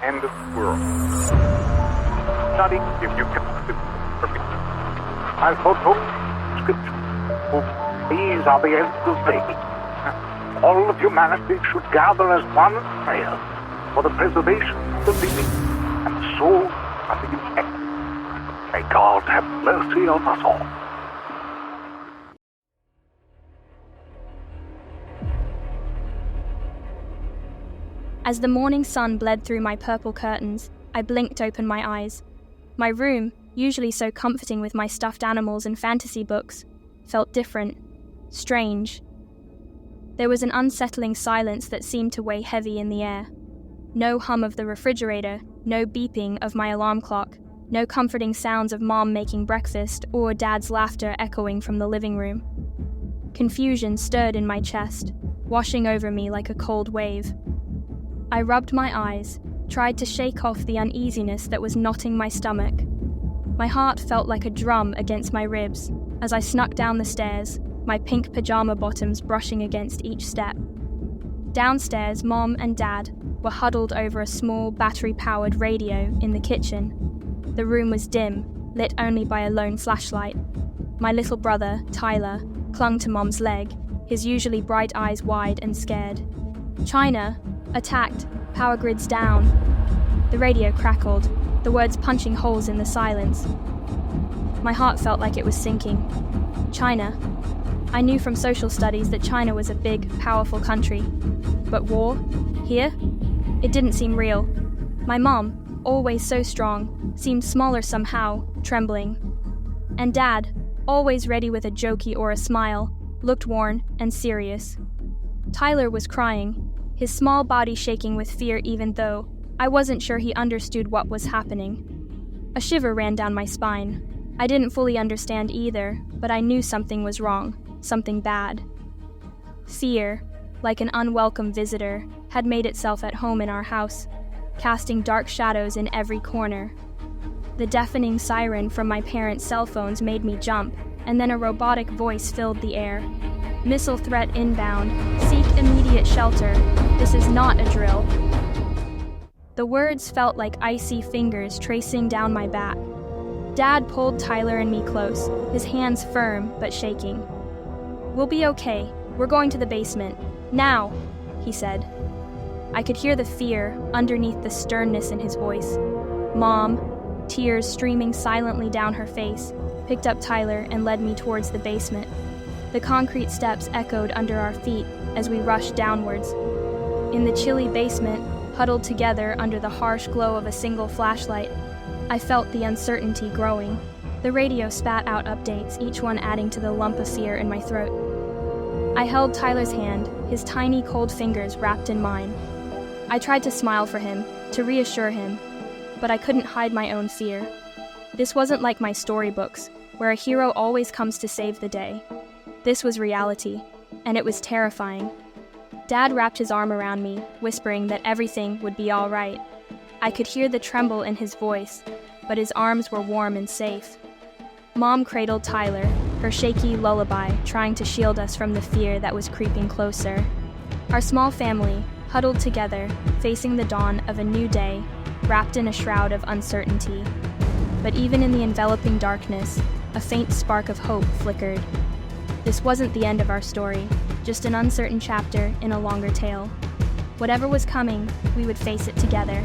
end of the world. Study if you can. I foretold Scripture. These are the ends of days. All of humanity should gather as one prayer for the preservation of the living and the soul of the elect. May God have mercy on us all. As the morning sun bled through my purple curtains, I blinked open my eyes. My room, usually so comforting with my stuffed animals and fantasy books, felt different, strange. There was an unsettling silence that seemed to weigh heavy in the air. No hum of the refrigerator, no beeping of my alarm clock, no comforting sounds of Mom making breakfast or Dad's laughter echoing from the living room. Confusion stirred in my chest, washing over me like a cold wave. I rubbed my eyes, tried to shake off the uneasiness that was knotting my stomach. My heart felt like a drum against my ribs as I snuck down the stairs, my pink pajama bottoms brushing against each step. Downstairs, Mom and Dad were huddled over a small battery-powered radio in the kitchen. The room was dim, lit only by a lone flashlight. My little brother, Tyler, clung to Mom's leg, his usually bright eyes wide and scared. China, attacked, power grids down. The radio crackled, the words punching holes in the silence. My heart felt like it was sinking. China. I knew from social studies that China was a big, powerful country. But war? Here? It didn't seem real. My mom, always so strong, seemed smaller somehow, trembling. And Dad, always ready with a jokey or a smile, looked worn and serious. Tyler was crying, his small body shaking with fear even though I wasn't sure he understood what was happening. A shiver ran down my spine. I didn't fully understand either, but I knew something was wrong, something bad. Fear, like an unwelcome visitor, had made itself at home in our house, casting dark shadows in every corner. The deafening siren from my parents' cell phones made me jump, and then a robotic voice filled the air. Missile threat inbound. Seek immediate shelter. This is not a drill. The words felt like icy fingers tracing down my back. Dad pulled Tyler and me close, his hands firm but shaking. "We'll be okay. We're going to the basement. Now," he said. I could hear the fear underneath the sternness in his voice. Mom, tears streaming silently down her face, picked up Tyler and led me towards the basement. The concrete steps echoed under our feet as we rushed downwards. In the chilly basement, huddled together under the harsh glow of a single flashlight, I felt the uncertainty growing. The radio spat out updates, each one adding to the lump of fear in my throat. I held Tyler's hand, his tiny cold fingers wrapped in mine. I tried to smile for him, to reassure him, but I couldn't hide my own fear. This wasn't like my storybooks, where a hero always comes to save the day. This was reality, and it was terrifying. Dad wrapped his arm around me, whispering that everything would be all right. I could hear the tremble in his voice, but his arms were warm and safe. Mom cradled Tyler, her shaky lullaby trying to shield us from the fear that was creeping closer. Our small family, huddled together, facing the dawn of a new day, wrapped in a shroud of uncertainty. But even in the enveloping darkness, a faint spark of hope flickered. This wasn't the end of our story, just an uncertain chapter in a longer tale. Whatever was coming, we would face it together,